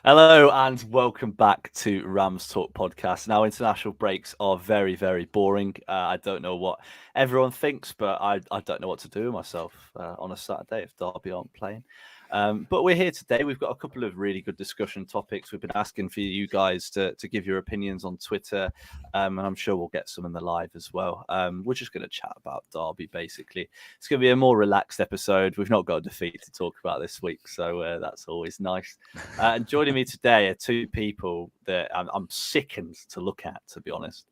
Hello and welcome back to Rams Talk Podcast. Now, international breaks are very, very boring. I don't know what everyone thinks, but I don't know what to do with myself on a Saturday if Derby aren't playing. But we're here today. We've got a couple of really good discussion topics. We've been asking for you guys to give your opinions on Twitter, and I'm sure we'll get some in the live as well. We're just going to chat about Derby, basically. It's going to be a more relaxed episode. We've not got a defeat to talk about this week, so that's always nice. And joining me today are two people that I'm sickened to look at, to be honest.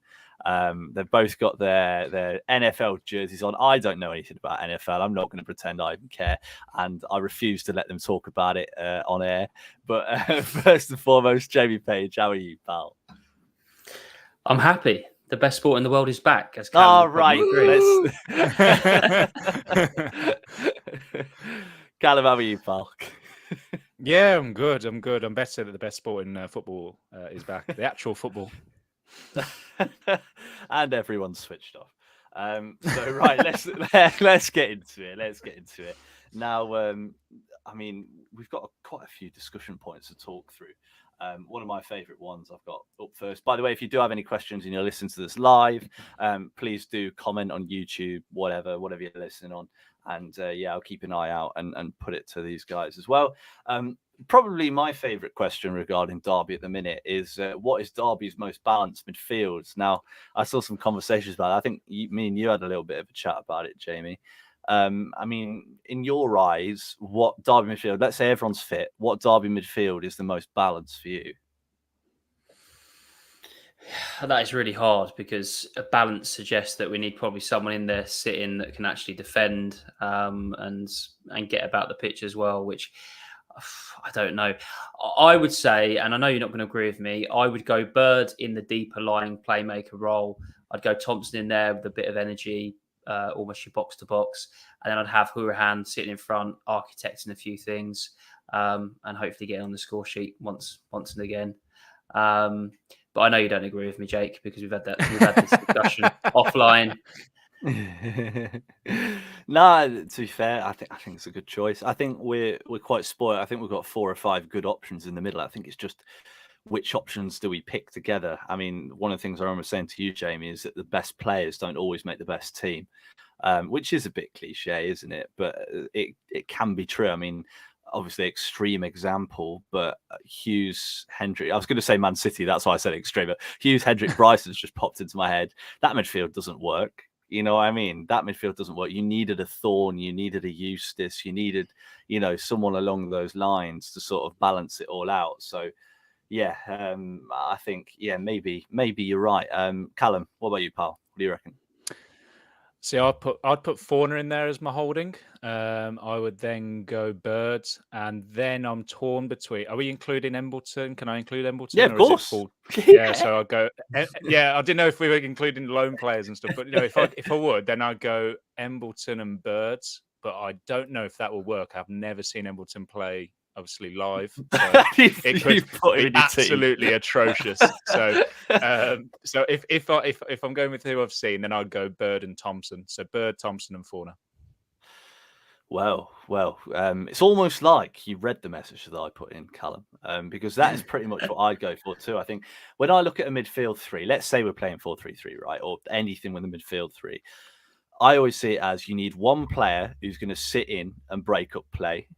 They've both got their NFL jerseys on. I don't know anything about NFL. I'm not going to pretend I even care, and I refuse to let them talk about it on air. But first and foremost, Jamie Page, how are you, pal? I'm happy. The best sport in the world is back. As Callum right. Callum, how are you, pal? Yeah, I'm good. I'm better that the best sport in football is back. The actual football. And everyone's switched off. So right, let's get into it. Now, I mean, we've got quite a few discussion points to talk through. One of my favourite ones I've got up first. By the way, if you do have any questions and you're listening to this live, please do comment on YouTube, whatever you're listening on. And I'll keep an eye out and put it to these guys as well. Probably my favourite question regarding Derby at the minute is what is Derby's most balanced midfield? Now, I saw some conversations about it. I think me and you had a little bit of a chat about it, Jamie. I mean, in your eyes, what Derby midfield, let's say everyone's fit, what Derby midfield is the most balanced for you? That is really hard because a balance suggests that we need probably someone in there sitting that can actually defend and get about the pitch as well, which I don't know. I would say, and I know you're not going to agree with me, I would go Bird in the deeper lying playmaker role. I'd go Thompson in there with a bit of energy, almost your box to box, and then I'd have Hourihane sitting in front, architecting a few things, and hopefully getting on the score sheet once and again. But I know you don't agree with me, Jake, because we've had this discussion offline. No, to be fair, I think it's a good choice. I think we're quite spoiled. I think we've got 4 or 5 good options in the middle. I think it's just which options do we pick together? I mean, one of the things I remember saying to you, Jamie, is that the best players don't always make the best team, which is a bit cliche, isn't it? But it can be true. I mean, obviously extreme example, but Hughes, Hendrick, I was going to say Man City, that's why I said extreme, but Hughes, Hendrick, Bryson's just popped into my head. That midfield doesn't work. You know what I mean? That midfield doesn't work. You needed a Thorne, you needed a Eustace, you needed, someone along those lines to sort of balance it all out. So, yeah, I think, maybe you're right. Callum, what about you, pal? What do you reckon? See, I'd put Fauna in there as my holding. I would then go Bird, and then I'm torn between. Are we including Embleton? Can I include Embleton? Yeah, of course. Yeah, so I'll go. Yeah, I didn't know if we were including loan players and stuff, but if I would, then I'd go Embleton and Bird. But I don't know if that will work. I've never seen Embleton play, obviously live. So it could be absolutely atrocious. So if I'm going with who I've seen, then I'd go Bird and Thompson. So Bird, Thompson, and Fauna. Well, it's almost like you read the message that I put in, Callum, because that is pretty much what I'd go for too. I think when I look at a midfield 3, let's say we're playing 4-3-3, right, or anything with a midfield 3, I always see it as you need one player who's going to sit in and break up play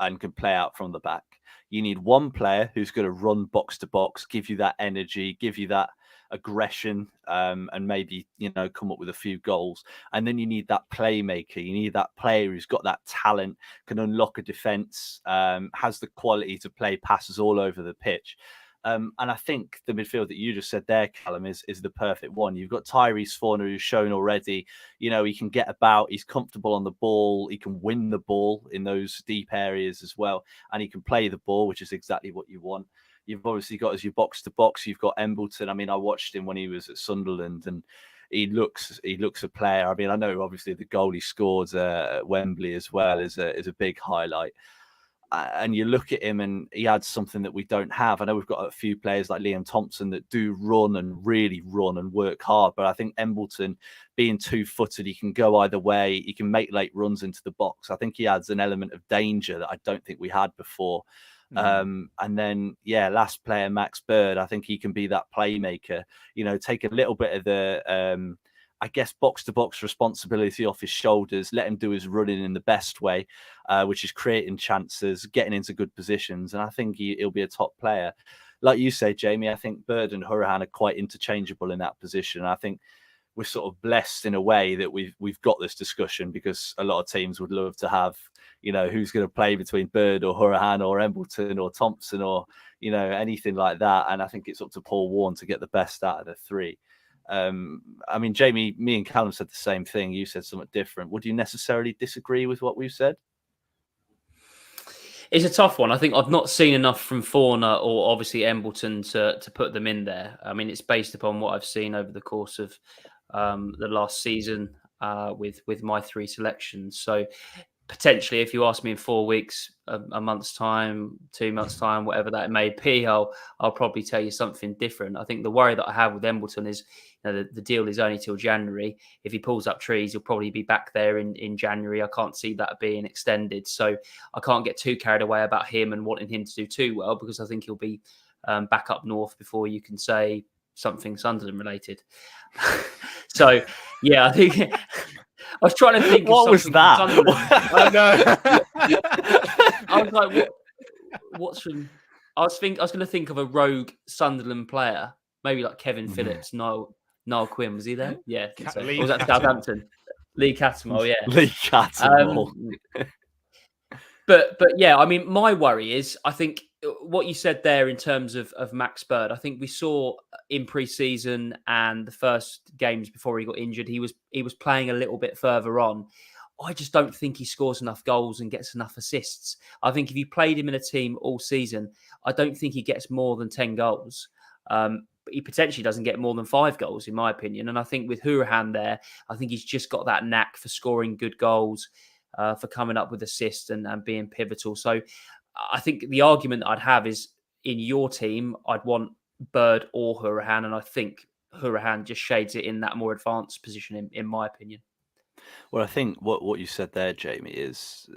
and can play out from the back. You need one player who's going to run box to box, give you that energy, give you that aggression, and maybe, come up with a few goals. And then you need that playmaker. You need that player who's got that talent, can unlock a defense, has the quality to play passes all over the pitch. And I think the midfield that you just said there, Callum, is the perfect one. You've got Tyrese Fauna, who's shown already, he can get about, he's comfortable on the ball, he can win the ball in those deep areas as well, and he can play the ball, which is exactly what you want. You've obviously got as your box to box, you've got Embleton. I mean, I watched him when he was at Sunderland, and he looks a player. I mean, I know obviously the goal he scored at Wembley as well is a big highlight. and you look at him and he adds something that we don't have. I know we've got a few players like Liam Thompson that do run and really run and work hard, but I think Embleton, being 2-footed, he can go either way. He can make late runs into the box. I think he adds an element of danger that I don't think we had before. And then, last player, Max Bird, I think he can be that playmaker, take a little bit of the, I guess, box-to-box responsibility off his shoulders, let him do his running in the best way, which is creating chances, getting into good positions. And I think he'll be a top player. Like you say, Jamie, I think Bird and Hourihane are quite interchangeable in that position. And I think we're sort of blessed in a way that we've got this discussion, because a lot of teams would love to have, who's going to play between Bird or Hourihane or Embleton or Thompson or, anything like that. And I think it's up to Paul Warne to get the best out of the three. I mean, Jamie, me and Callum said the same thing. You said something different. Would you necessarily disagree with what we've said? It's a tough one. I think I've not seen enough from Forner or obviously Embleton to put them in there. I mean, it's based upon what I've seen over the course of the last season with my three selections. So potentially, if you ask me in 4 weeks, a month's time, 2 months' time, whatever that may be, I'll probably tell you something different. I think the worry that I have with Embleton is, the deal is only till January. If he pulls up trees, he'll probably be back there in January. I can't see that being extended. So I can't get too carried away about him and wanting him to do too well, because I think he'll be back up north before you can say something Sunderland related. So, yeah, I think... I was trying to think. What was that? I know. I was like, what's from? I was going to think of a rogue Sunderland player, maybe like Kevin Phillips, Niall Quinn. Was he there? Yeah. So. Or was that Southampton? Lee Cattermole. Yeah. Lee Cattermole. But yeah, I mean, my worry is, I think what you said there in terms of Max Bird, I think we saw in pre-season and the first games before he got injured, he was playing a little bit further on. I just don't think he scores enough goals and gets enough assists. I think if you played him in a team all season, I don't think he gets more than 10 goals. But he potentially doesn't get more than 5 goals, in my opinion. And I think with Hourihane there, I think he's just got that knack for scoring good goals, for coming up with assists and being pivotal. So I think the argument I'd have is, in your team, I'd want Bird or Hourihane, and I think Hourihane just shades it in that more advanced position, in my opinion. Well, I think what you said there, Jamie, is,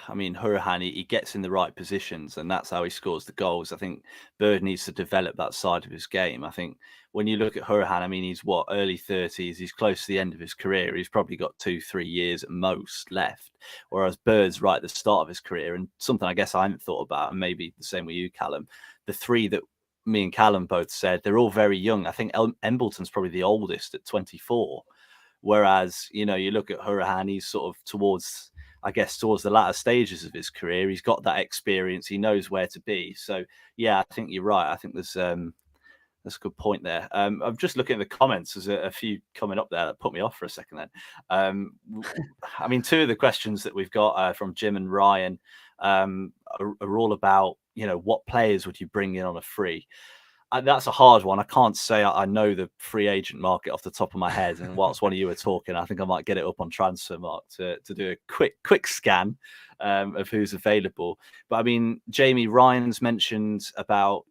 I mean, Hourihane, he gets in the right positions and that's how he scores the goals. I think Bird needs to develop that side of his game. I think when you look at Hourihane, I mean, he's early 30s. He's close to the end of his career. He's probably got 2-3 years at most left, whereas Bird's right at the start of his career. And something I guess I hadn't thought about, and maybe the same with you, Callum, the three that me and Callum both said, they're all very young. I think Embleton's probably the oldest at 24. Whereas, you look at Hourihane, he's sort of towards the latter stages of his career. He's got that experience. He knows where to be. So, yeah, I think you're right. I think there's a good point there. I'm just looking at the comments. There's a few coming up there that put me off for a second then. I mean, 2 of the questions that we've got from Jim and Ryan are all about, what players would you bring in on a free? That's a hard one. I can't say I know the free agent market off the top of my head. And whilst one of you were talking, I think I might get it up on Transfermarkt to do a quick scan of who's available. But I mean, Jamie, Ryan's mentioned about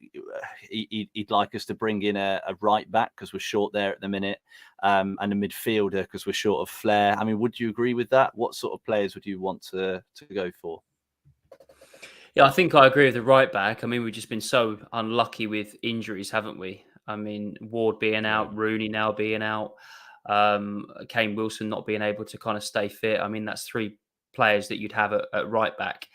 he'd like us to bring in a right back because we're short there at the minute, and a midfielder because we're short of flair. I mean, would you agree with that? What sort of players would you want to go for? Yeah, I think I agree with the right back. I mean, we've just been so unlucky with injuries, haven't we? I mean, Ward being out, Rooney now being out, Kane Wilson not being able to kind of stay fit. I mean, that's 3 players that you'd have at right back.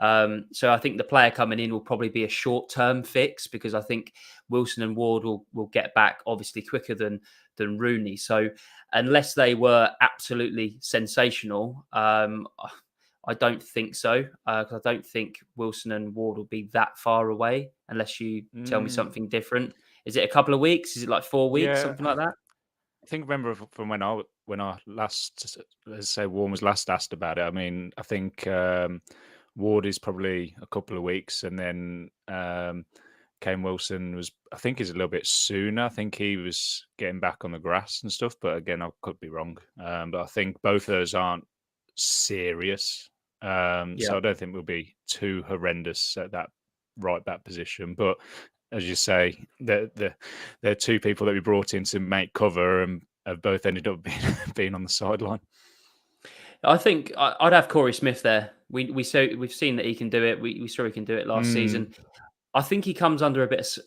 So I think the player coming in will probably be a short-term fix, because I think Wilson and Ward will get back obviously quicker than Rooney. So unless they were absolutely sensational, I don't think so, because I don't think Wilson and Ward will be that far away unless you tell me something different. Is it a couple of weeks? Is it like 4 weeks, something like that? I think remember from when I last, let's say, Warren was last asked about it. I mean, I think Ward is probably a couple of weeks, and then Kane Wilson is a little bit sooner. I think he was getting back on the grass and stuff, but again, I could be wrong. But I think both of those aren't serious. So I don't think we'll be too horrendous at that right back position. But as you say, there are two people that we brought in to make cover and have both ended up being on the sideline. I think I'd have Corey Smith there. We've seen that he can do it. We saw he can do it last season. I think he comes under a bit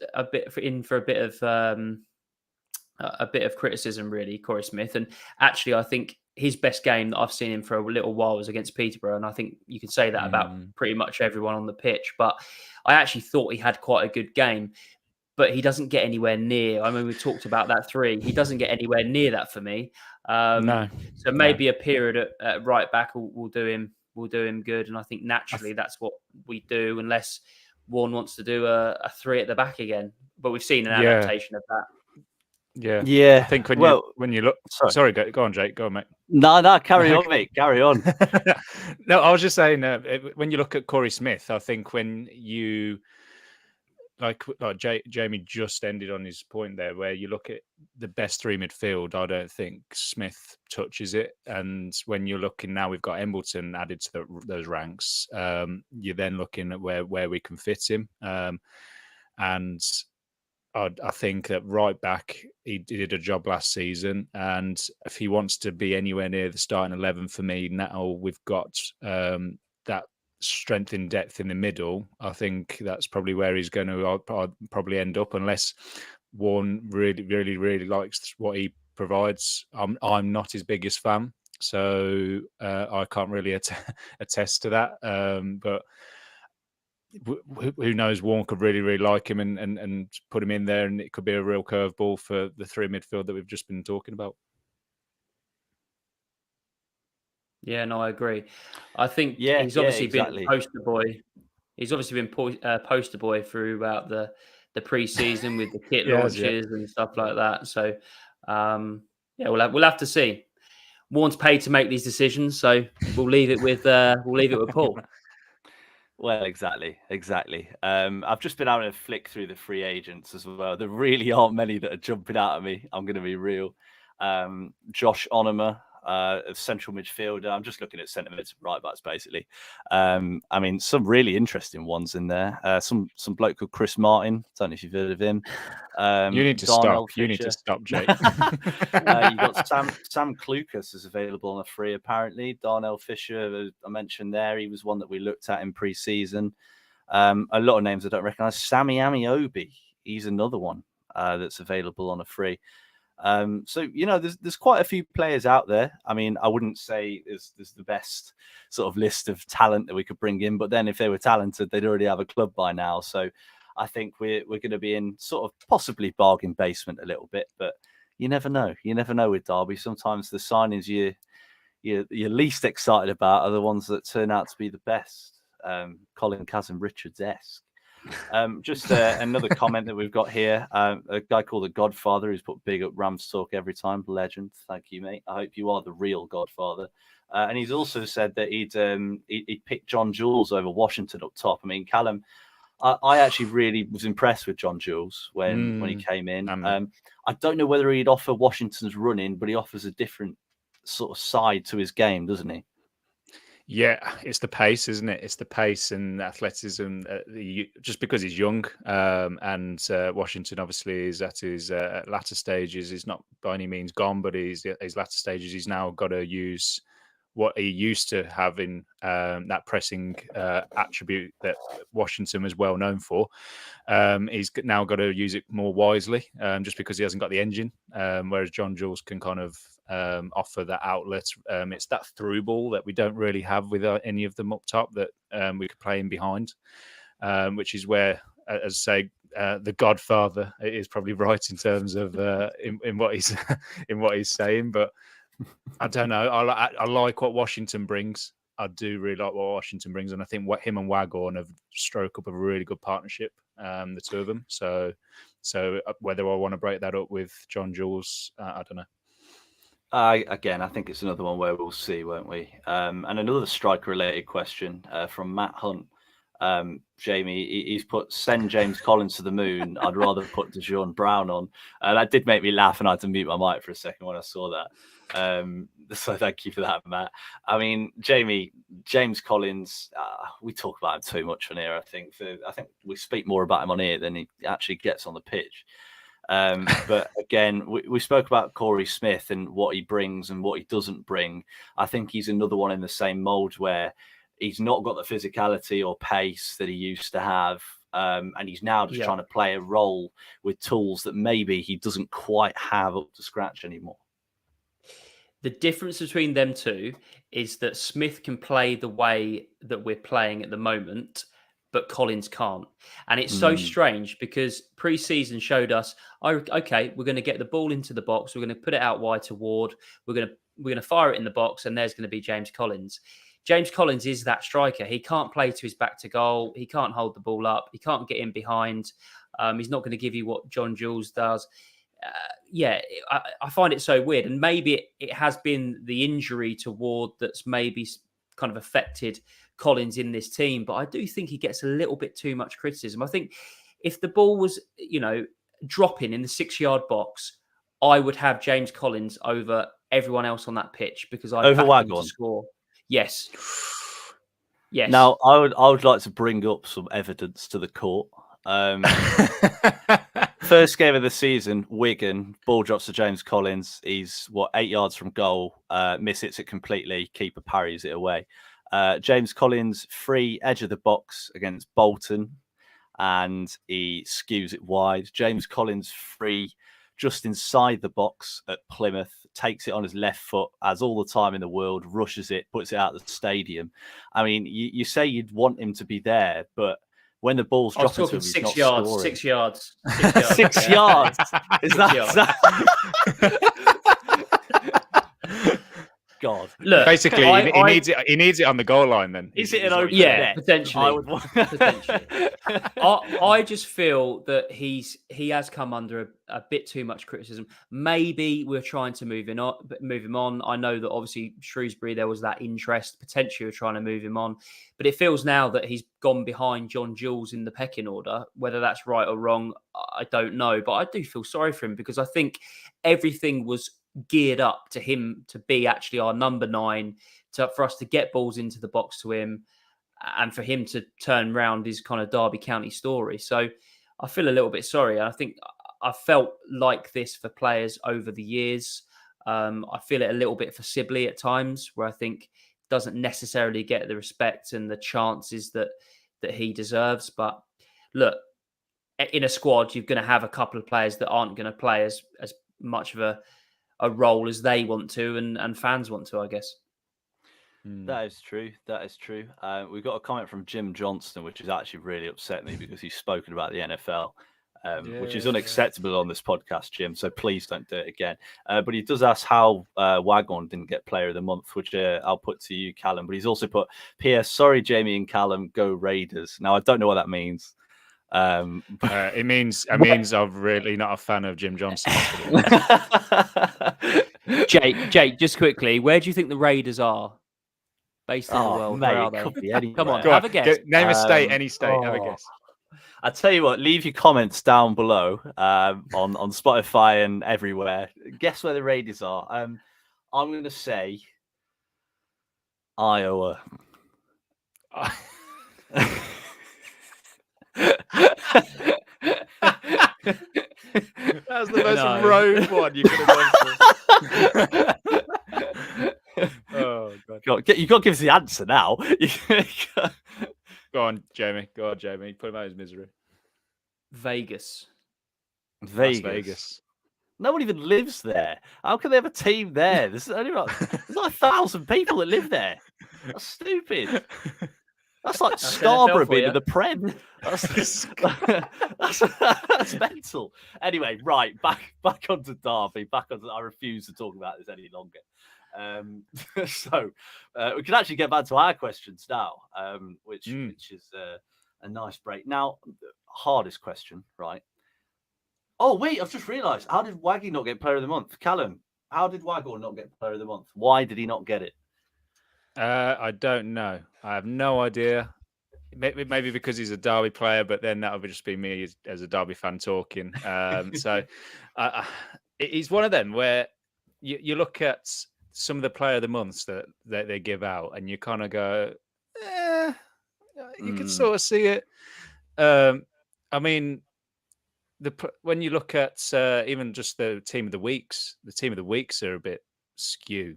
of criticism, really, Corey Smith. And actually, I think his best game that I've seen him for a little while was against Peterborough, and I think you can say that about pretty much everyone on the pitch. But I actually thought he had quite a good game, but he doesn't get anywhere near. I mean, we talked about that 3. He doesn't get anywhere near that for me. No. So maybe a period at right back will do him good, and I think naturally that's what we do, unless Warren wants to do a 3 at the back again. But we've seen an adaptation of that. Yeah. I think when you look, sorry, go on, Jake. Go on, mate. No, carry on, mate. Carry on. No, I was just saying, when you look at Corey Smith, I think when you like Jamie just ended on his point there, where you look at the best 3 midfield, I don't think Smith touches it. And when you're looking now, we've got Embleton added to those ranks. You're then looking at where we can fit him, and I think that right back, he did a job last season. And if he wants to be anywhere near the starting 11 for me, now we've got that strength in depth in the middle. I think that's probably where he's going to probably end up, unless Warren really, really, really likes what he provides. I'm not his biggest fan, so I can't really attest to that. But who knows? Warren could really, really like him and put him in there, and it could be a real curveball for the 3 midfield that we've just been talking about. Yeah, no, I agree. I think he's obviously been a poster boy. He's obviously been poster boy throughout the pre-season with the kit launches and stuff like that. So, we'll have to see. Warren's paid to make these decisions, so we'll leave it with Paul. Well, exactly. I've just been having a flick through the free agents as well. There really aren't many that are jumping out at me. I'm going to be real. Josh Onomer, central midfielder. I'm just looking at centre mids and right backs, basically. I mean, some really interesting ones in there. Some bloke called Chris Martin. Don't know if you've heard of him. You need to stop. You need to stop, Jake. You've got Sam Clucas is available on a free, apparently. Darnell Fisher, I mentioned there. He was one that we looked at in pre-season. A lot of names I don't recognise. Sammy Amiobi, he's another one that's available on a free. So there's quite a few players out there. I mean, I wouldn't say there's the best sort of list of talent that we could bring in, but then if they were talented, they'd already have a club by now. So I think we're going to be in sort of possibly bargain basement a little bit, but you never know. You never know with Derby. Sometimes the signings you're least excited about are the ones that turn out to be the best. Colin Kazan Richards-esque. Just another comment that we've got here. A guy called the Godfather who's put big up Rams Talk every time. Legend. Thank you, mate. I hope you are the real Godfather. And he's also said that he'd pick John Jules over Washington up top. I mean, Callum, I actually really was impressed with John Jules when he came in. I don't know whether he'd offer Washington's running, but he offers a different sort of side to his game, doesn't he? Yeah, it's the pace, isn't it? It's the pace and athleticism. Just because he's young, and Washington obviously is at his latter stages. He's not by any means gone, but his latter stages. He's now got to use what he used to have in that pressing attribute that Washington was well known for. He's now got to use it more wisely, just because he hasn't got the engine, whereas John Jules can kind of offer that outlet. It's that through ball that we don't really have with any of them up top that we could play in behind, which is where, as I say, the Godfather is probably right in terms of in what he's in what he's saying, but I don't know. I like what Washington brings. I do really like what Washington brings, and I think what him and Waghorn have struck up a really good partnership, the two of them. So whether I want to break that up with John Jules, I don't know. Again, I think it's another one where we'll see, won't we? And another striker-related question from Matt Hunt. Jamie, he's put send James Collins to the moon. I'd rather put Dosanjh Brown on. That did make me laugh, and I had to mute my mic for a second when I saw that. So thank you for that, Matt. I mean, Jamie, James Collins, we talk about him too much on here. I think we speak more about him on here than he actually gets on the pitch. But again, we spoke about Corey Smith and what he brings and what he doesn't bring. I think he's another one in the same mold where he's not got the physicality or pace that he used to have. And he's now just trying to play a role with tools that maybe he doesn't quite have up to scratch anymore. The difference between them two is that Smith can play the way that we're playing at the moment, but Collins can't. And it's so strange because pre-season showed us, okay, we're going to get the ball into the box. We're going to put it out wide to Ward. We're going to fire it in the box, and there's going to be James Collins. James Collins is that striker. He can't play to his back to goal. He can't hold the ball up. He can't get in behind. He's not going to give you what John Jules does. I find it so weird. And maybe it has been the injury to Ward that's maybe kind of affected Collins in this team. But I do think he gets a little bit too much criticism. I think if the ball was, dropping in the 6-yard box, I would have James Collins over everyone else on that pitch because I over Wagon to score. Yes. Yes. Now, I would like to bring up some evidence to the court. First game of the season, Wigan, ball drops to James Collins. He's 8 yards from goal, misses it completely, keeper parries it away. James Collins, free edge of the box against Bolton, and he skews it wide. James Collins, free just inside the box at Plymouth, takes it on his left foot, has all the time in the world, rushes it, puts it out of the stadium. I mean, you say you'd want him to be there, but when the ball's dropping to him, he's not scoring. 6 yards. 6 yards. Is that? God. Look, basically, he needs it on the goal line. Then is it an open net? Potentially. I would want potentially. I just feel that he has come under a bit too much criticism. Maybe we're trying to move him on. I know that obviously Shrewsbury there was that interest. Potentially we're trying to move him on, but it feels now that he's gone behind John Jules in the pecking order. Whether that's right or wrong, I don't know. But I do feel sorry for him because I think everything was geared up to him to be actually our number 9, for us to get balls into the box to him and for him to turn round his kind of Derby County story. So I feel a little bit sorry. I think I felt like this for players over the years. I feel it a little bit for Sibley at times where I think doesn't necessarily get the respect and the chances that he deserves. But look, in a squad, you're going to have a couple of players that aren't going to play as much of a role as they want to and fans want to, I guess. That is true. We've got a comment from Jim Johnston, which has actually really upset me because he's spoken about the NFL, which is unacceptable on this podcast, Jim. So please don't do it again. But he does ask how Wagon didn't get Player of the Month, which I'll put to you, Callum. But he's also put, P.S. Sorry, Jamie and Callum, go Raiders. Now, I don't know what that means. It means I'm really not a fan of Jim Johnson. Jake, just quickly, where do you think the Raiders are based in the world? Mate, where are they? could be anywhere. Come on, have a guess. Name a state, any state. Have a guess. I tell you what, leave your comments down below on Spotify and everywhere. Guess where the Raiders are. I'm going to say Iowa. That was the most rogue one you could have gone for. Oh God! You got to give us the answer now. Go on, Jamie. Put him out of his misery. Vegas. No one even lives there. How can they have a team there? There's like 1,000 people that live there. That's stupid. That's like Scarborough being in the Prem. That's mental. Anyway, right, back onto Derby. I refuse to talk about this any longer. So we can actually get back to our questions now, which is a nice break. Now, hardest question, right? Oh, wait, I've just realised. How did Waggy not get Player of the Month? Callum, how did Waggle not get Player of the Month? Why did he not get it? I don't know. I have no idea. maybe because he's a Derby player, but then that would just be me as a Derby fan talking. He's one of them where you look at some of the player of the months that they give out, and you kind of go, you can sort of see it. I mean, when you look at even just the team of the weeks are a bit skew.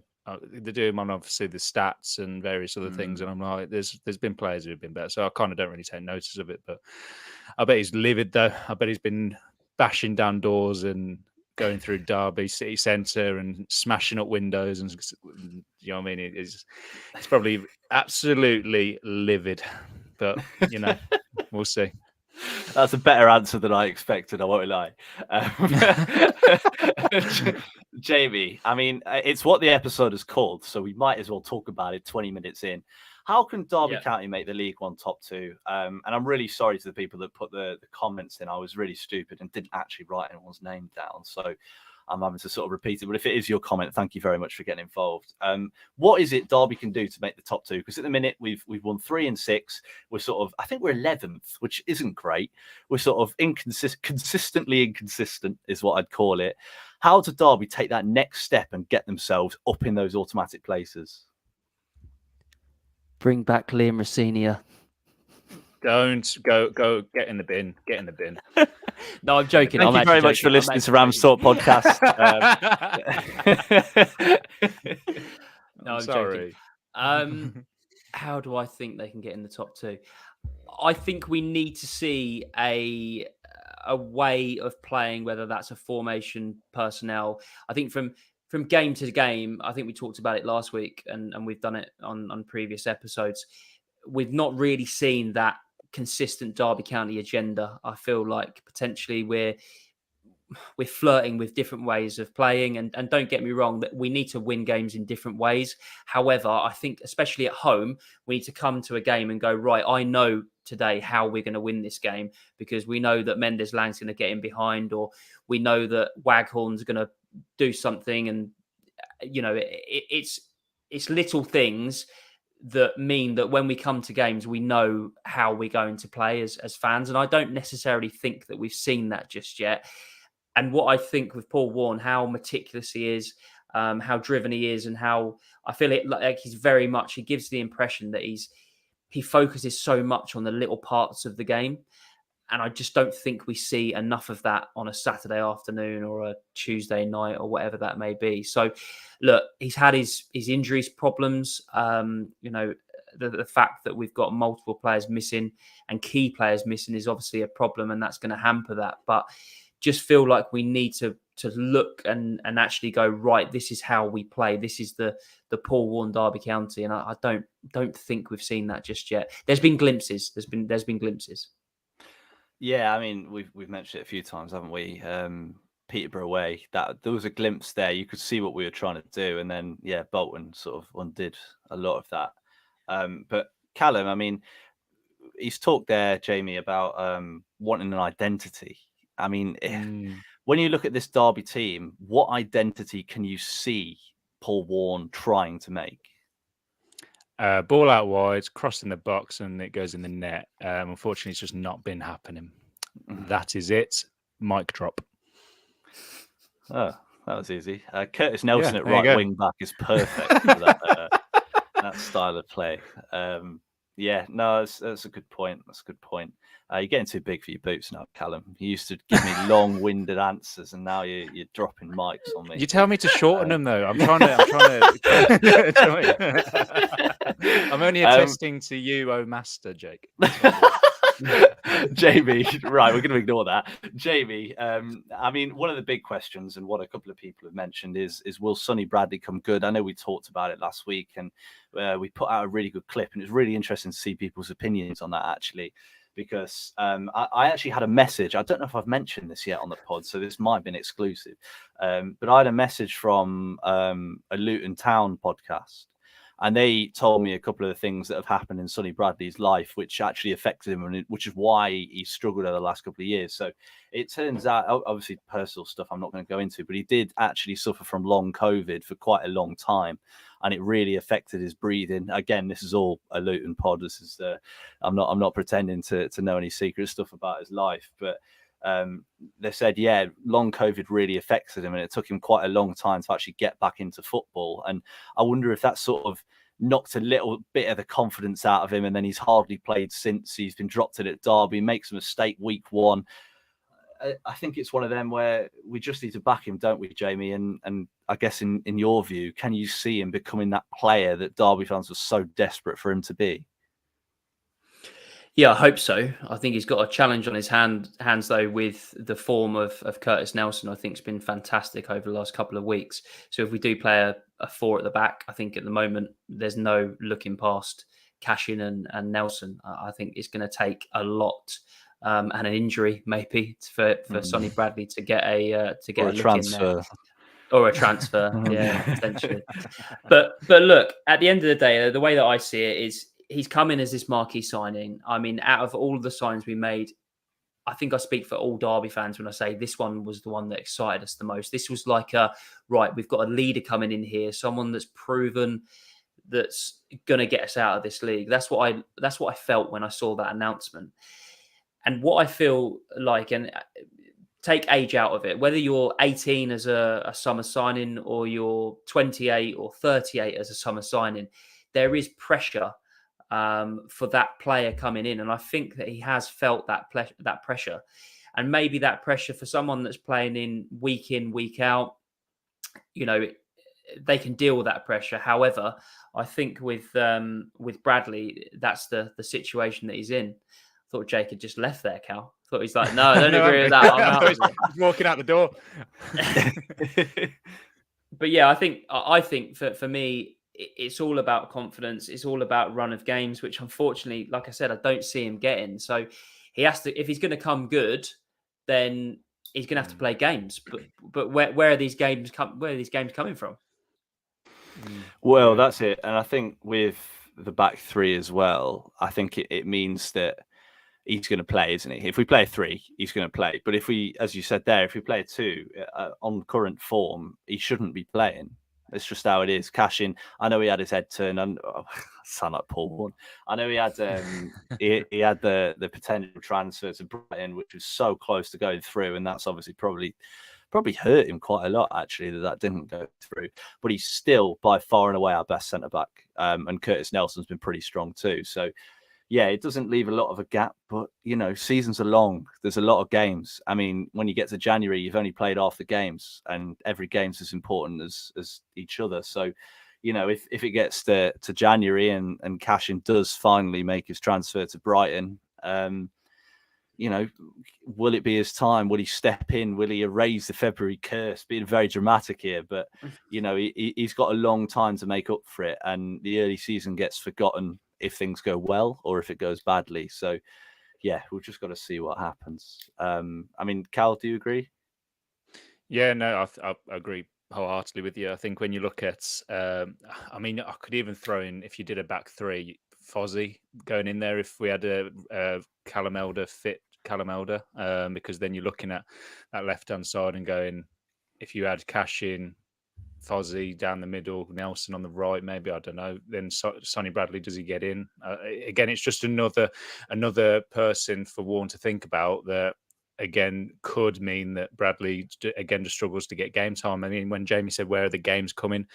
They do them on obviously the stats and various other things, and I'm like, there's been players who have been better, so I kind of don't really take notice of it. But I bet he's livid though. I bet he's been bashing down doors and going through Derby city centre and smashing up windows, and you know what I mean. It's probably absolutely livid, but we'll see. That's a better answer than I expected, I won't lie. Jamie, I mean, it's what the episode is called, so we might as well talk about it 20 minutes in. How can Derby County make the League One top two? And I'm really sorry to the people that put the comments in. I was really stupid and didn't actually write anyone's name down. So I'm having to sort of repeat it. But if it is your comment, thank you very much for getting involved. What is it Derby can do to make the top two? Because at the minute we've won 3 and 6. We're sort of, I think we're 11th, which isn't great. We're sort of consistently inconsistent is what I'd call it. How does Derby take that next step and get themselves up in those automatic places? Bring back Liam Rossini. Don't go get in the bin. Get in the bin. No, I'm joking. Thank you very much for listening to Rams Talk Podcast. No, I'm sorry. Joking. How do I think they can get in the top two? I think we need to see a way of playing, whether that's a formation, personnel. I think from game to game, I think we talked about it last week, and we've done it on previous episodes. We've not really seen that consistent Derby County agenda. I feel like potentially we're flirting with different ways of playing, and don't get me wrong, that we need to win games in different ways. However, I think especially at home, we need to come to a game and go, right, I know today how we're going to win this game, because we know that Mendes Lang's going to get in behind, or we know that Waghorn's going to do something, and it's little things that mean that when we come to games, we know how we're going to play as fans. And I don't necessarily think that we've seen that just yet. And what I think with Paul Warne, how meticulous he is, how driven he is, and how I feel it like he's very much, he gives the impression that he focuses so much on the little parts of the game. And I just don't think we see enough of that on a Saturday afternoon or a Tuesday night or whatever that may be. So, look, he's had his injuries problems. The fact that we've got multiple players missing and key players missing is obviously a problem, and that's going to hamper that. But just feel like we need to look and actually go, right, this is how we play. This is the Paul Warne Derby County, and I don't think we've seen that just yet. There's been glimpses. There's been glimpses. Yeah, I mean, we've mentioned it a few times, haven't we? Peterborough away, that there was a glimpse there. You could see what we were trying to do, and then Bolton sort of undid a lot of that. But Callum, I mean, he's talked there, Jamie, about wanting an identity. I mean, when you look at this Derby team, what identity can you see Paul Warne trying to make? Ball out wide, crossing the box, and it goes in the net. Unfortunately, it's just not been happening. That is it. Mic drop. Oh, that was easy. Curtis Nelson at right wing back is perfect for that style of play. That's a good point. That's a good point. You're getting too big for your boots now, Callum. You used to give me long-winded answers, and now you're dropping mics on me. You tell me to shorten them, though. I'm trying to. I'm only attesting to you, oh master, Jake. Jamie, right, we're going to ignore that. Jamie, I mean, one of the big questions, and what a couple of people have mentioned, is will Sonny Bradley come good? I know we talked about it last week, and we put out a really good clip, and it's really interesting to see people's opinions on that, actually, because I actually had a message. I don't know if I've mentioned this yet on the pod, so this might have been exclusive, but I had a message from a Luton Town podcast. And they told me a couple of the things that have happened in Sonny Bradley's life, which actually affected him, and which is why he struggled over the last couple of years. So it turns out, obviously, personal stuff I'm not going to go into, but he did actually suffer from long COVID for quite a long time. and it really affected his breathing. Again, this is all a Luton pod. This is I'm not pretending to know any secret stuff about his life, but they said, long COVID really affected him, and it took him quite a long time to actually get back into football. And I wonder if that sort of knocked a little bit of the confidence out of him, and then he's hardly played since. He's been dropped in at Derby, makes a mistake week 1. I think it's one of them where we just need to back him, don't we, Jamie? And I guess in your view, can you see him becoming that player that Derby fans were so desperate for him to be? Yeah, I hope so. I think he's got a challenge on his hands, though, with the form of Curtis Nelson. I think it's been fantastic over the last couple of weeks. So if we do play a 4 at the back, I think at the moment there's no looking past Cashin and Nelson. I think it's going to take a lot and an injury maybe for Sonny Bradley to get a transfer. in there. Or a transfer, potentially. But look, at the end of the day, the way that I see it is, he's come in as this marquee signing. I mean, out of all of the signs we made, I think I speak for all Derby fans when I say this one was the one that excited us the most. This was like we've got a leader coming in here, someone that's proven, that's going to get us out of this league. That's what I felt when I saw that announcement. And what I feel like, and take age out of it, whether you're 18 as a summer signing or you're 28 or 38 as a summer signing, there is pressure for that player coming in, and I think that he has felt that pressure, and maybe that pressure for someone that's playing in, week out, they can deal with that pressure. However, I think with Bradley, that's the situation that he's in. I thought Jake had just left there, Cal. I thought he's like, no, I don't agree with that. I'm out. He's walking out the door. But yeah, I think for me, it's all about confidence. It's all about run of games, which unfortunately, like I said, I don't see him getting. So he has to, if he's going to come good, then he's going to have to play games. But where are these games coming from? Well, that's it. And I think with the back 3 as well, I think it means that he's going to play, isn't he? If we play a 3, he's going to play. But if we, as you said there, if we play a 2 on current form, he shouldn't be playing. It's just how it is. Cashin, I know he had his head turned, and I sound like Paul Warne. I know he had he had the potential transfer to Brighton, which was so close to going through, and that's obviously probably hurt him quite a lot, actually, that didn't go through. But he's still by far and away our best centre back, and Curtis Nelson's been pretty strong too. So yeah, it doesn't leave a lot of a gap, but seasons are long. There's a lot of games. I mean, when you get to January, you've only played half the games, and every game's as important as each other. So, if it gets to January and Cashin does finally make his transfer to Brighton, will it be his time? Will he step in? Will he erase the February curse? Being very dramatic here, but he's got a long time to make up for it, and the early season gets forgotten if things go well or if it goes badly. So yeah, we've just got to see what happens. I mean, Cal, do you agree? Yeah, no, I agree wholeheartedly with you. I think when you look at, I could even throw in, if you did a back 3, Fozzie going in there, if we had a Callum Elder fit Callum Elder, because then you're looking at that left-hand side and going, if you had Cashin, Fozzie down the middle, Nelson on the right, maybe, I don't know. Then Sonny Bradley, does he get in? Again, it's just another person for Warne to think about that, again, could mean that Bradley, again, just struggles to get game time. I mean, when Jamie said, where are the games coming?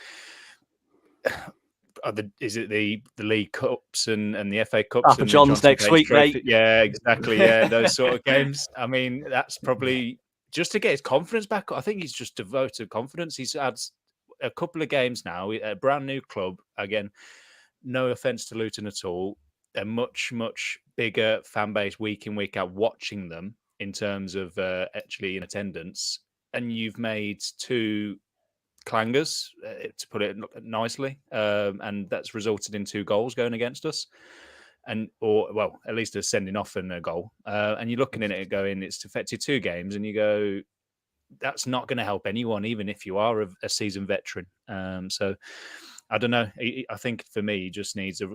Is it the League Cups and the FA Cups? Papa John's next week, mate. Yeah, exactly. Yeah, those sort of games. I mean, that's probably just to get his confidence back. I think he's just devoted confidence. He's had a couple of games now, a brand new club. Again, no offense to Luton at all. A much, much bigger fan base week in, week out, watching them in terms of actually in attendance. And you've made 2 clangers, to put it nicely, and that's resulted in 2 goals going against us, or at least a sending off and a goal. And you're looking at it going, it's affected 2 games, and you go, that's not going to help anyone, even if you are a seasoned veteran. So I don't know. I think for me, he just needs a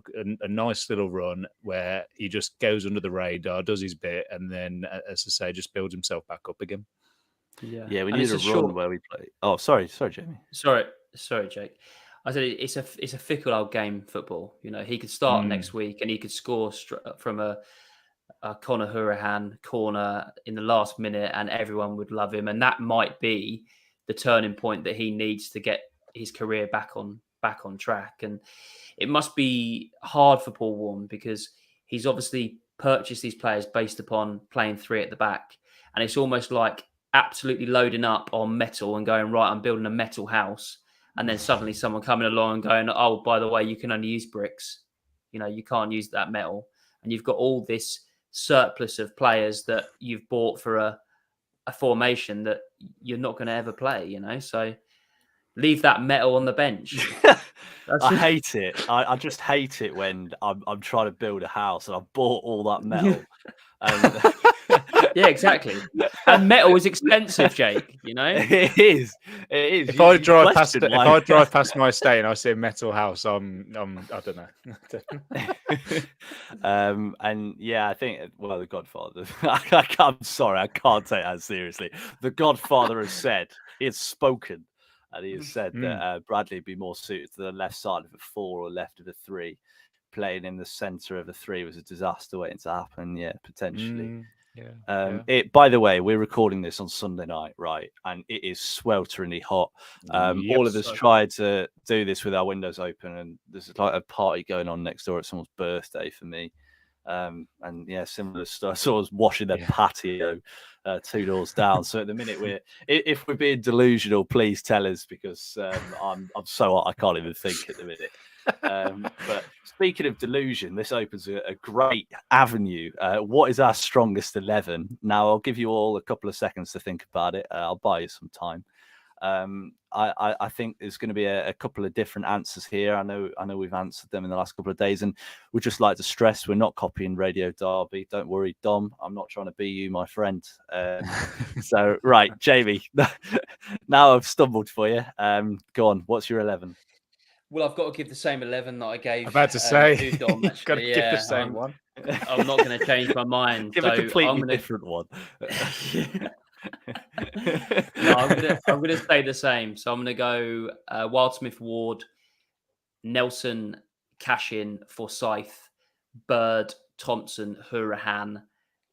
nice little run where he just goes under the radar, does his bit, and then, as I say, just builds himself back up again. Yeah, we need a run where we play. Oh, sorry, Jamie. Sorry, Jake. I said it's a fickle old game, football. You know, he could start next week and he could score from a Conor Hourihane corner in the last minute, and everyone would love him. And that might be the turning point that he needs to get his career back on track. And it must be hard for Paul Warren because he's obviously purchased these players based upon playing three at the back, and it's almost like absolutely loading up on metal and going, right, I'm building a metal house. And then suddenly someone coming along and going, oh, by the way, you can only use bricks. You know, you can't use that metal. And you've got all this surplus of players that you've bought for a formation that you're not going to ever play, you know? So leave that metal on the bench. I hate it. I just hate it when I'm trying to build a house and I've bought all that metal. Yeah, exactly. And metal is expensive, Jake. You know, it is. It is. If I drive past my estate and I see a metal house, I don't know. And yeah, I think the Godfather. I'm sorry, I can't take that seriously. The Godfather has said, he has spoken, and he has said that Bradley would be more suited to the left side of a 4 or left of a 3. Playing in the centre of a 3 was a disaster waiting to happen. Yeah, potentially. By the way, we're recording this on Sunday night, right? And it is swelteringly hot. All of us tried to do this with our windows open, and there's like a party going on next door at someone's birthday for me. And yeah, similar stuff. So I was washing their patio 2 doors down. So at the minute, if we're being delusional, please tell us, because I'm so hot I can't even think at the minute. But speaking of delusion, this opens a great avenue. What is our strongest 11? Now, I'll give you all a couple of seconds to think about it. I'll buy you some time. I think there's going to be a couple of different answers here. I know we've answered them in the last couple of days, and we'd just like to stress we're not copying Radio Derby. Don't worry, Dom. I'm not trying to be you, my friend. So, right, Jamie, now I've stumbled for you. Go on. What's your 11? Well, I've got to give the same 11 that I gave. I'm about to say, to Dom, got to give the same one. I'm not going to change my mind. Give a completely different one. No, I'm going to say the same. So I'm going to go Wildsmith, Ward, Nelson, Cashin, Forsyth, Bird, Thompson, Hourihane,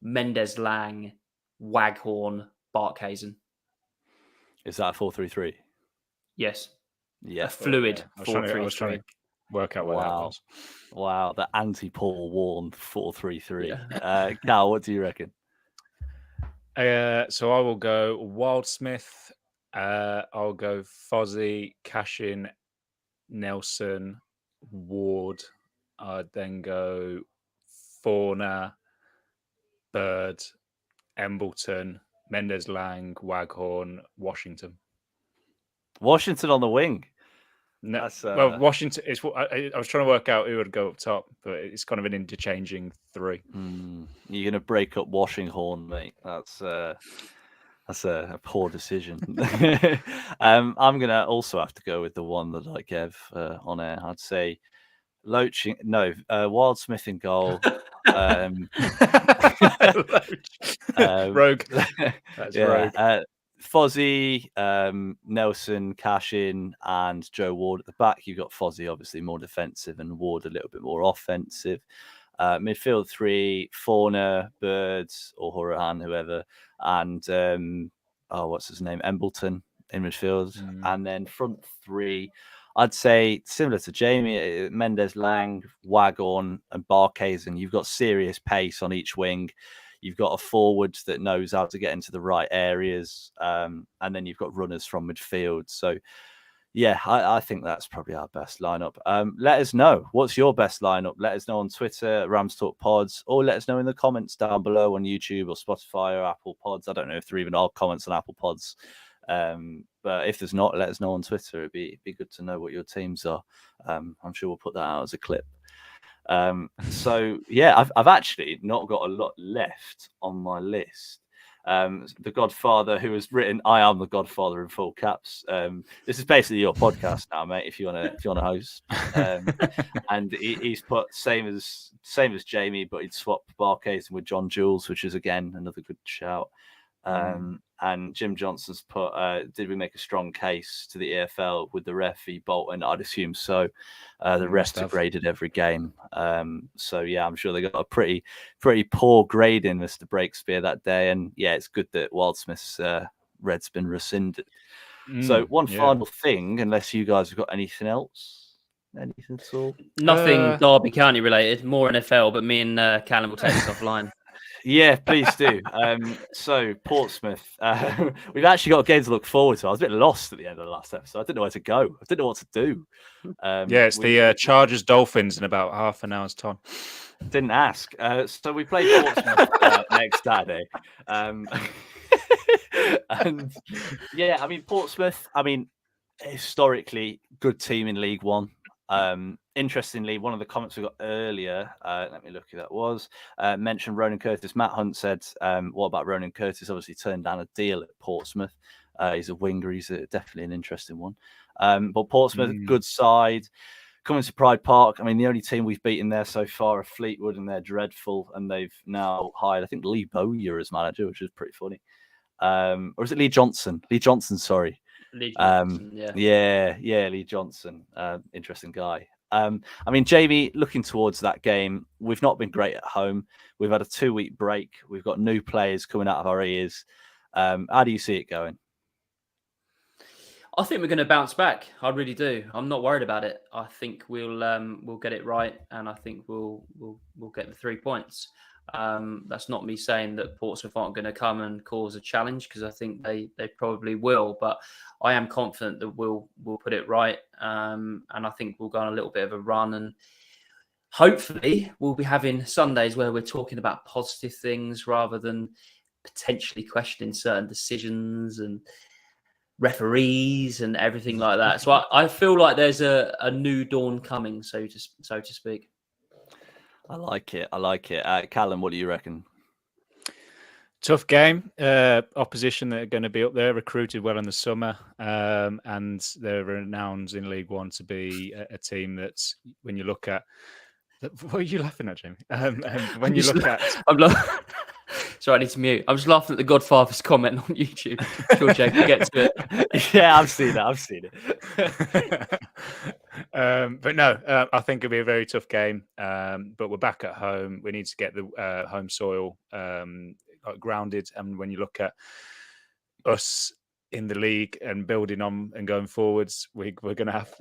Mendes Lang, Waghorn, Barkhuizen. Is that a 4-3-3? Yes. Yeah, a fluid 4-3-3. I was trying to work out what that was. Wow, the anti-Paul Warren 4-3-3. Cal, what do you reckon? So I will go Wildsmith. I'll go Fozzie, Cashin, Nelson, Ward. I'd then go Fauna, Bird, Embleton, Mendes Lang, Waghorn, Washington. Washington on the wing. No, well, Washington is. I was trying to work out who would go up top, but it's kind of an interchanging 3. You're going to break up Washinghorn, mate. That's a poor decision. I'm going to also have to go with the one that I gave on air. I'd say Wildsmith in goal. Rogue. That's rogue. Fozzie, Nelson, Cashin, and Joe Ward at the back. You've got Fozzie, obviously more defensive, and Ward a little bit more offensive. Midfield 3, Fauna, Birds, or Hourihane, whoever, and what's his name, Embleton in midfield, and then front 3. I'd say similar to Jamie, Mendes Lang, Waghorn, and Barkhuizen. You've got serious pace on each wing. You've got a forward that knows how to get into the right areas, and then you've got runners from midfield. So, yeah, I think that's probably our best lineup. Let us know. What's your best lineup? Let us know on Twitter, RamsTalkPods, or let us know in the comments down below on YouTube or Spotify or Apple Pods. I don't know if there even are comments on Apple Pods. But if there's not, let us know on Twitter. It'd be good to know what your teams are. I'm sure we'll put that out as a clip. So yeah, I've actually not got a lot left on my list. The Godfather, who has written "I am the Godfather" in full caps. This is basically your podcast now, mate. If you want to host, and he's put same as Jamie, but he'd swap Barkhuizen with John Jules, which is again another good shout. And Jim Johnson's put, did we make a strong case to the EFL with the ref v Bolton? I'd assume so. The refs are graded every game. So, yeah, I'm sure they got a pretty poor grade in Mr. Breakspear that day. And, yeah, it's good that Wildsmith's red's been rescinded. So one final thing, unless you guys have got anything else. Anything at all? Nothing Derby County related, more NFL, but me and Callum will take this offline. Yeah, please do. So Portsmouth, we've actually got a game to look forward to. I was a bit lost at the end of the last episode. I didn't know where to go. I didn't know what to do. It's the Chargers Dolphins in about half an hour's time. Didn't ask. So we play Portsmouth next Saturday. And yeah, I mean, Portsmouth, historically good team in League One. Interestingly, one of the comments we got earlier, let me look who that was, mentioned Ronan Curtis. Matt Hunt said, what about Ronan Curtis? Obviously turned down a deal at Portsmouth. He's a winger. He's definitely an interesting one. But Portsmouth, good side. Coming to Pride Park, the only team we've beaten there so far are Fleetwood, and they're dreadful. And they've now hired, I think, Lee Bowyer as manager, which is pretty funny. Or is it Lee Johnson? Lee Johnson, sorry. Lee Johnson, yeah, Lee Johnson. Interesting guy. Jamie, looking towards that game, we've not been great at home. We've had a 2-week break. We've got new players coming out of our ears. How do you see it going? I think we're going to bounce back. I really do. I'm not worried about it. I think we'll get it right, and I think we'll get the 3 points. That's not me saying that Portsmouth aren't going to come and cause a challenge, because I think they probably will. But I am confident that we'll put it right, and I think we'll go on a little bit of a run, and hopefully we'll be having Sundays where we're talking about positive things rather than potentially questioning certain decisions and referees and everything like that. So I feel like there's a new dawn coming, so to speak. I like it. Callum, what do you reckon? Tough game. Opposition that are going to be up there, recruited well in the summer, and they're renowned in League One to be a team that's, when you look at... What are you laughing at, Jamie? When you look at... Sorry, I need to mute. I'm just laughing at the Godfather's comment on YouTube. Sure, Jake, we'll get to it. Yeah, I've seen it. But no, I think it'll be a very tough game. But we're back at home. We need to get the home soil grounded. And when you look at us in the league and building on and going forwards, we're going to have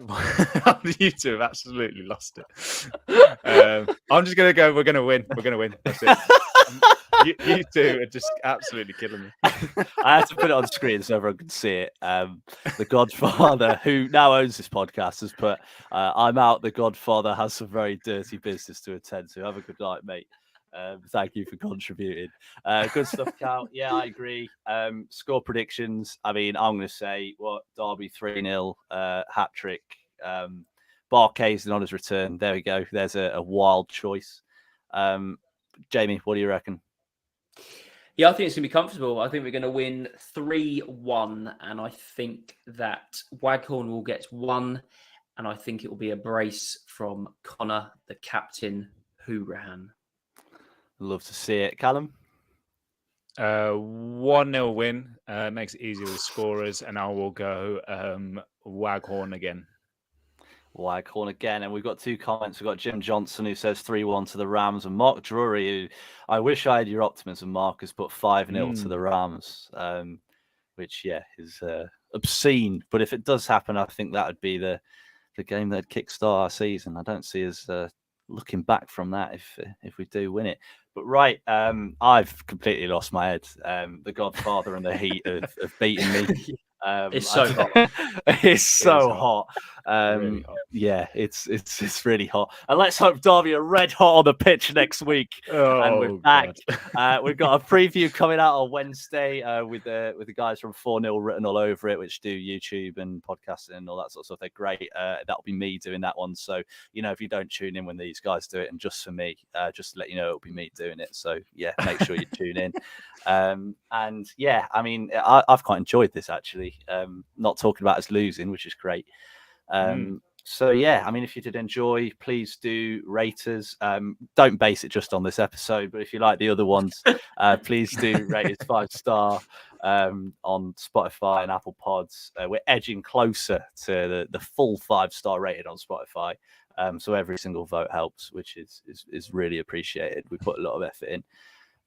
you two have absolutely lost it. I'm just going to go. We're going to win. We're going to win. That's it. You two are just absolutely killing me. I had to put it on screen so everyone could see it. The Godfather, who now owns this podcast, has put, I'm out. The Godfather has some very dirty business to attend to. Have a good night, mate. Thank you for contributing. Good stuff, Cal. Yeah, I agree. Score predictions. I'm going to say, Derby 3-0, hat-trick. Barkay's on his return. There we go. There's a wild choice. Jamie, what do you reckon? Yeah, I think it's going to be comfortable. I think we're going to win 3-1, and I think that Waghorn will get 1, and I think it will be a brace from Connor, the captain, who ran. Love to see it. Callum? 1-0 win. Makes it easier with scorers, and I will go Waghorn again. Waghorn again. And we've got 2 comments. We've got Jim Johnson, who says 3-1 to the Rams, and Mark Drury, who, I wish I had your optimism, Mark, has put 5-0 to the Rams, which, is obscene. But if it does happen, I think that would be the game that would kickstart our season. I don't see us looking back from that if we do win it. But right, I've completely lost my head. The Godfather and the Heat have beaten me. It's so hot. It's so hot. Really hot. Yeah, it's really hot. And let's hope Derby are red hot on the pitch next week. And we're back. We've got a preview coming out on Wednesday with the guys from 4-0 written all over it, which do YouTube and podcasting and all that sort of stuff. They're great. That'll be me doing that one. So, if you don't tune in when these guys do it, and just for me, just to let you know, it'll be me doing it. So yeah, make sure you tune in. And yeah, I've quite enjoyed this actually. Not talking about us losing, which is great. So yeah, I mean, if you did enjoy, please do rate us. Don't base it just on this episode, but if you like the other ones, please do rate us 5-star on Spotify and Apple Pods. We're edging closer to the full 5-star rated on Spotify. So every single vote helps, which is really appreciated. We put a lot of effort in.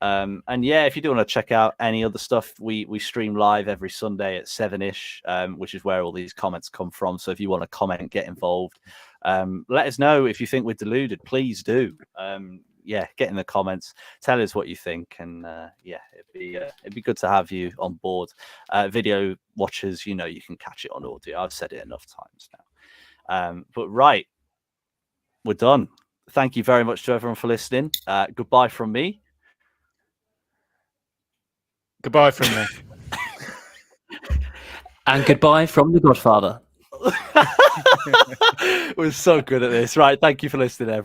And yeah, if you do want to check out any other stuff, we stream live every Sunday at 7ish, which is where all these comments come from. So if you want to comment and get involved, let us know if you think we're deluded. Please do. Yeah, get in the comments, tell us what you think, and yeah, it'd be good to have you on board. Video watchers, you can catch it on audio. I've said it enough times now. But right, we're done. Thank you very much to everyone for listening. Goodbye from me. Goodbye from me. And goodbye from the Godfather. We're so good at this. Right. Thank you for listening, everyone.